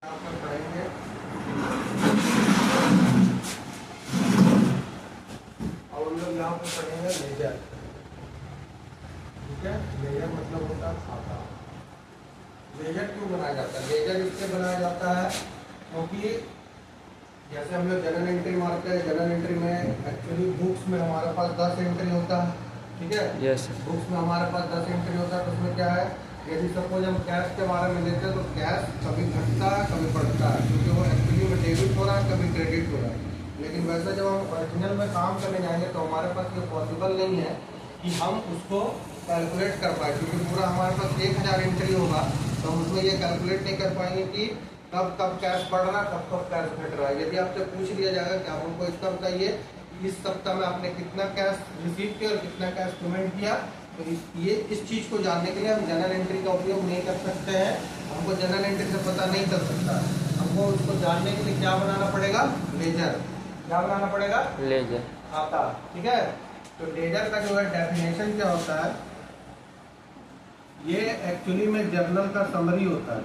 यहाँ पर पढ़ेंगे। अब हम लोग यहाँ पर पढ़ेंगे लेजर। ठीक है, लेजर मतलब होता है खाता। लेजर क्यों बनाया जाता है? लेजर इसलिए बनाया जाता है क्योंकि जैसे हम लोग जनरल एंट्री मारते हैं, जनरल एंट्री में एक्चुअली बुक्स में हमारे पास 10 एंट्री होता है। ठीक है, यस बुक्स में हमारे पास 10 एंट्री होता है। तो उसमें क्या है, यदि सपोज हम कैश के बारे में लेते हैं तो कैश कभी घटता है कभी बढ़ता है, क्योंकि वो एक्चुअली में डेबिट हो रहा है कभी क्रेडिट हो रहा है। लेकिन वैसे जब हम ओरिजिनल में काम करने जाएंगे तो हमारे पास ये पॉसिबल नहीं है कि हम उसको कैलकुलेट कर पाए, क्योंकि पूरा हमारे पास 1000 एंट्री होगा तो हम उसमें ये कैलकुलेट नहीं कर पाएंगे कि कब कब कैश बढ़ रहा है कब कब कैश घट रहा है। यदि आपसे पूछ लिया जाएगा कि आप हमको इसका बताइए इस सप्ताह में आपने कितना कैश रिसीव किया और कितना कैश पेमेंट किया, तो इस चीज़ को जानने के लिए हम जनरल एंट्री का उपयोग नहीं कर सकते हैं। हमको जनरल एंट्री से पता नहीं चल सकता। हमको उसको जानने के लिए क्या बनाना पड़ेगा? लेजर। क्या बनाना पड़ेगा? लेजर खाता। ठीक है, तो लेजर का जो है डेफिनेशन क्या होता है, ये एक्चुअली में जर्नल का समरी होता है।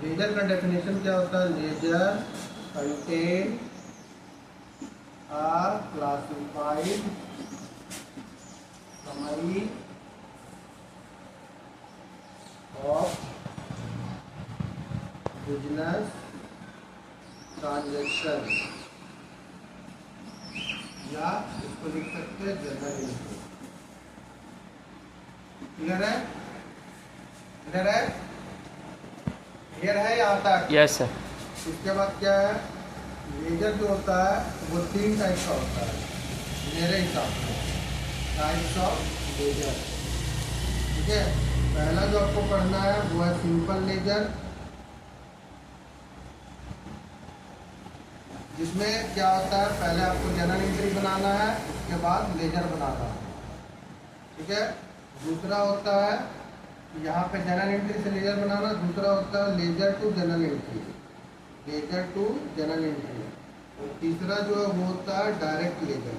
लेजर का डेफिनेशन क्या होता है? Ledger contain are classified summary of business transaction, या इसको लिख सकते हैं जर्नल एंट्री। क्लियर है? क्लियर है? क्लियर है यहाँ तक? Yes sir. इसके बाद क्या है, लेजर जो होता है वो 3 टाइप का होता है मेरे हिसाब से, टाइप्स ऑफ लेजर। ठीक है, पहला जो आपको पढ़ना है वो है सिंपल लेजर, जिसमें क्या होता है पहले आपको जनरल एंट्री बनाना है उसके बाद लेजर बनाना है। ठीक है, दूसरा होता है यहाँ पे जनरल एंट्री से लेजर बनाना, दूसरा होता है ledger to journal entry, ledger to journal entry, और तीसरा जो है वो होता है डायरेक्ट लेजर।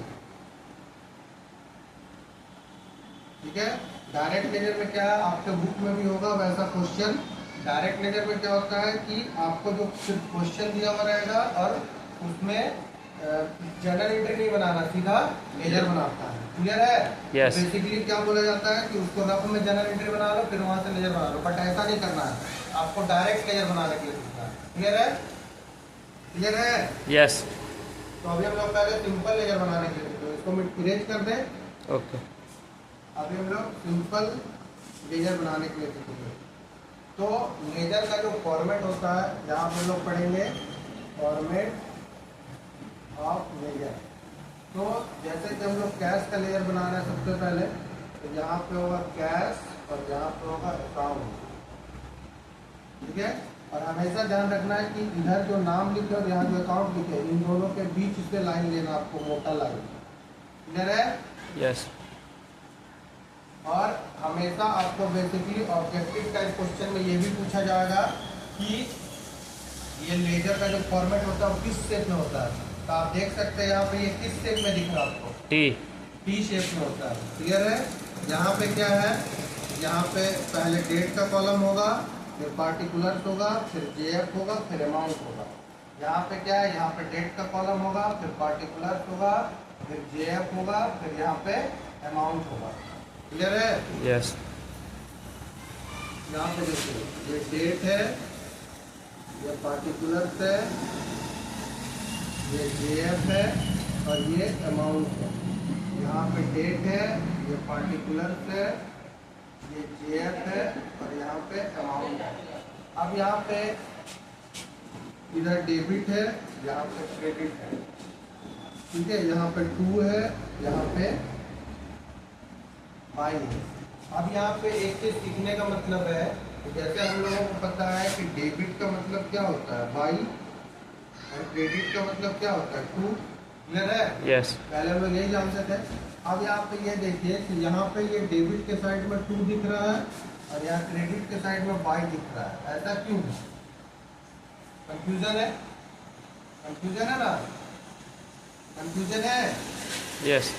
ठीक है, डायरेक्ट लेजर में क्या है, आपके बुक में भी होगा वैसा क्वेश्चन। डायरेक्ट लेजर में क्या होता है कि आपको जो सिर्फ क्वेश्चन दिया हुआ रहेगा और उसमें जनरल एंट्री नहीं बनाना, सीधा लेजर बनाता है। क्लियर है? Yes. बेसिकली क्या बोला जाता है कि उसको रफ में जनरल एंट्री बना लो फिर वहां से लेजर बना लो, बट ऐसा नहीं करना है, आपको डायरेक्ट लेजर बनाने के लिए सीखना है। क्लियर है? क्लियर है? यस तो अभी हम लोग पहले सिंपल लेजर बनाने के लिए, तो इसको हम इरेज कर दें। ओके। अभी हम लोग सिंपल लेजर बनाने के लिए सीखेंगे। तो लेजर का जो फॉर्मेट होता है, यहाँ पे लोग पढ़ेंगे फॉर्मेट ऑफ लेजर। तो जैसे कि हम लोग कैश का लेजर बना रहे हैं सबसे पहले, तो यहाँ पे होगा कैश और यहाँ पे होगा अकाउंट। ठीक है, और हमेशा ध्यान रखना है कि इधर जो नाम लिखे और यहाँ जो अकाउंट लिखे, इन दोनों के बीच से लाइन लेना आपको, मोटा लाइन। क्लियर है? यस और हमेशा आपको बेसिकली ऑब्जेक्टिव टाइप क्वेश्चन में ये भी पूछा जाएगा कि ये लेजर का जो फॉर्मेट होता है वो किस शेप में होता है। तो आप देख सकते हैं यहाँ पे ये किस शेप में दिख रहा है आपको? टी शेप में होता है। क्लियर है? यहाँ पे क्या है, यहाँ पे पहले डेट का कॉलम होगा, फिर पार्टिकुलर्स होगा, फिर जेएफ होगा, फिर अमाउंट होगा। यहाँ पे क्या है, यहाँ पे डेट का कॉलम होगा, फिर पार्टिकुलर्स होगा, फिर जेएफ होगा, फिर यहाँ पे अमाउंट होगा। क्लियर है? यस यहाँ पे देखिए, ये डेट है, ये पार्टिकुलर्स है, ये जेएफ है और ये अमाउंट है। यहाँ पे डेट है, ये पार्टिकुलर्स है, ये जेएफ है और यहाँ पे अमाउंट है। अब यहाँ पे इधर डेबिट है, यहाँ पे क्रेडिट है। ठीक है, यहाँ पे 2 है, यहाँ पे 5 है। अब यहाँ पे एक चीज सीखने का मतलब है, जैसे हम लोगों को पता है कि डेबिट का मतलब क्या होता है, बाई, और क्रेडिट का मतलब क्या होता है, 2। क्लियर है? यस पहले हम लोग यही जानते थे। अब यहाँ पे ये देखिए कि यहाँ पे ये डेबिट के साइड में 2 दिख रहा है और यहाँ क्रेडिट के साइड में बाई दिख रहा है। ऐसा क्यों? कंफ्यूजन है? कंफ्यूजन है ना? कंफ्यूजन है? यस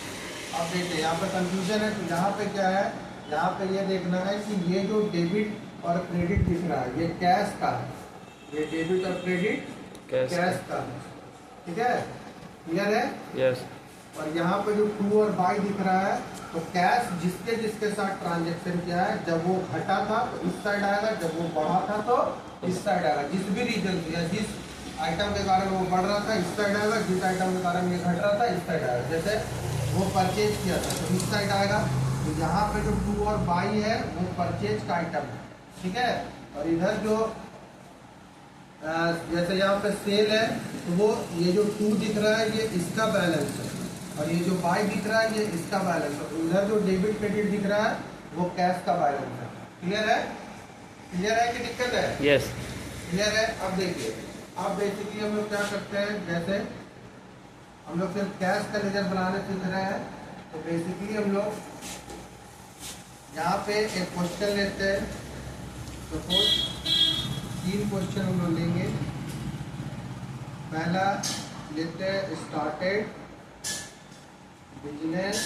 अब देखिए यहाँ पे कंफ्यूजन है, तो यहाँ पे क्या है, यहाँ पे ये देखना है कि ये जो डेबिट और क्रेडिट दिख रहा है ये कैश का है। ये डेबिट और क्रेडिट कैश का, ठीक है, क्लियर है? यस। और यहाँ पे जो टू और बाई दिख रहा है, तो कैश जिसके जिसके साथ ट्रांजेक्शन किया है, जब वो घटा था तो इस साइड आएगा, जब वो बढ़ा था तो इस साइड आएगा। जिस भी रीजन या जिस आइटम के कारण वो बढ़ रहा था इस साइड आएगा, जिस आइटम के कारण ये घट रहा था इस साइड आएगा। जैसे वो परचेज किया था तो इस साइड आएगा। तो यहाँ पे जो टू और बाई है वो परचेज का आइटम है, ठीक है। और इधर जो जैसे यहाँ पे सेल है तो वो ये जो टू दिख रहा है ये इसका बैलेंस है, और ये जो बाई दिख रहा है ये इसका बैलेंस है। तो इधर जो डेबिट क्रेडिट दिख रहा है वो कैश का बैलेंस है। क्लियर है? क्लियर है कि दिक्कत है? यस। क्लियर है? अब देखिए, अब बेसिकली हम लोग क्या करते हैं, जैसे हम लोग सिर्फ कैश का लेजर बनाने सीख रहे हैं, तो बेसिकली हम लोग यहाँ पे एक क्वेश्चन लेते हैं। सपोज 3 क्वेश्चन हम लोग लेंगे। पहला लेते हैं, started business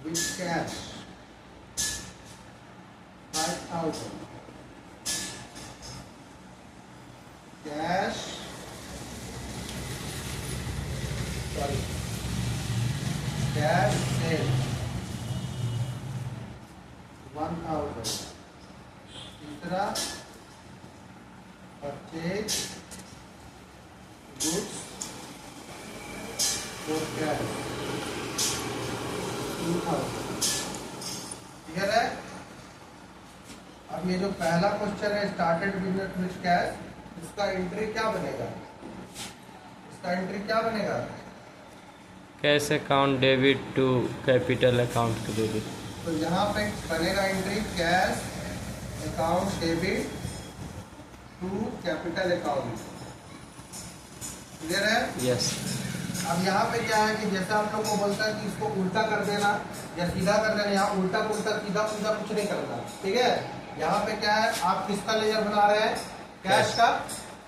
with cash 5000, cash sale 1000। तीसरा purchase goods for cash 2000। Clear है? अब ये जो पहला क्वेश्चन है स्टार्टेड बिजनेस विथ कैश, इसका एंट्री क्या बनेगा? इसका एंट्री क्या बनेगा? Cash account debit to capital account credit. तो यहाँ पे बनेगा entry cash account debit to capital account. Clear है? यस। अब यहाँ पे क्या है कि जैसा आप लोग को बोलता है कि इसको उल्टा कर देना या सीधा कर देना, यहाँ उल्टा पुल्टा सीधा पुल्टा कुछ नहीं करना, ठीक है। यहाँ पे क्या है, आप किसका लेजर बना रहे हैं? कैश का,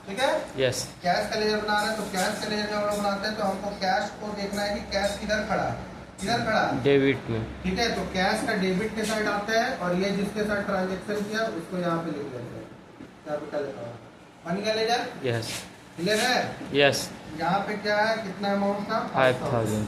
ठीक है। यस। कैश का लेजर बना रहे हैं, तो कैश का लेजर जब हम लोग बनाते हैं तो हमको कैश को देखना है कि कैश किधर खड़ा है, किधर खड़ा है? डेबिट में, ठीक है। तो कैश का डेबिट के साइड आता है, और ये जिसके साथ ट्रांजेक्शन किया उसको यहाँ पे लिख देते हैं कैपिटल अकाउंट। बन गया लेजर? यस। क्लियर है? यस। यहाँ पे क्या है, कितना अमाउंट था? 5000।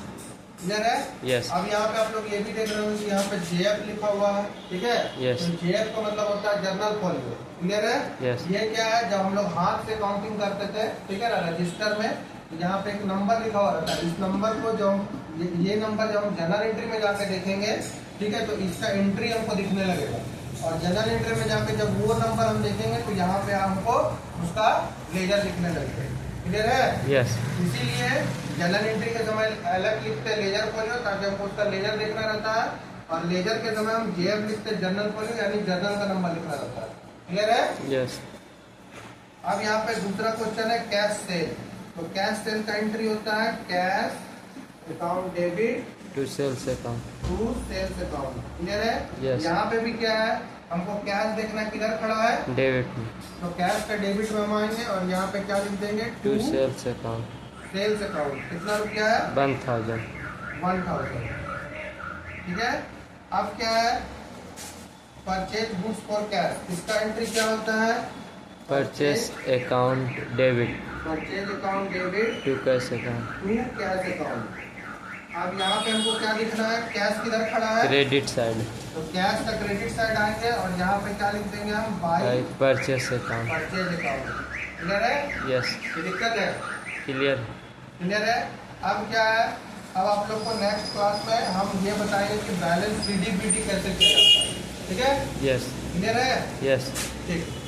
क्लियर है? यस। अब यहाँ पे आप लोग ये भी देख रहे हो कि यहाँ पे जेएफ लिखा हुआ है, ठीक है। यस। तो जेएफ का मतलब होता है जर्नल फॉलियो। क्लियर है? यस। ये क्या है, जब हम लोग हाथ से काउंटिंग करते थे, ठीक है ना, रजिस्टर में, तो यहाँ पे एक नंबर लिखा हुआ रहता है। इस नंबर को जो ये नंबर जब हम जनरल एंट्री में जाके देखेंगे, ठीक है, तो इसका एंट्री हमको दिखने लगेगा। और जनरल एंट्री में जाके जब वो नंबर हम देखेंगे तो यहाँ पे हमको उसका लेजर दिखने लगेगा। क्लियर है? यस। इसीलिए जनरल एंट्री के समय अलग लिखते हैं लेजर फॉलियो, ताकि हमको उसका लेजर देखना रहता है, और लेजर के समय हम जेएफ लिखते हैं जनरल फॉलियो, यानी जर्नल का नंबर लिखना रहता है। क्लियर है? यस। अब यहाँ पे दूसरा क्वेश्चन है कैश सेल। तो कैश सेल का एंट्री होता है cash account debit to sales account to sales account. Clear है? Yes. यहाँ पे भी क्या है, हमको कैश देखना किधर खड़ा है, डेबिट में, तो कैश का डेबिट में हम आएंगे और यहाँ पे क्या लिख देंगे, to sales account sales account. कितना रुपया है? 1000। 1000। ठीक है। अब क्या है, परचेज गुड्स फॉर कैश, इसका एंट्री क्या होता है? Purchase account debit purchase account debit to cash account to cash account. अब यहाँ पे हमको क्या दिखना है, कैश किधर खड़ा है, क्रेडिट साइड, तो कैश का क्रेडिट साइड आएंगे और यहाँ पे क्या लिख देंगे हम, by purchase account. Purchase account. Clear है? यस। ये दिक्कत है? क्लियर। क्लियर है? अब क्या है, अब आप लोग को नेक्स्ट क्लास में हम ये बताएंगे कि बैलेंस सीडीबीडी कैसे किया जाता है। ठीक है? यस। क्लियर है? यस। ठीक।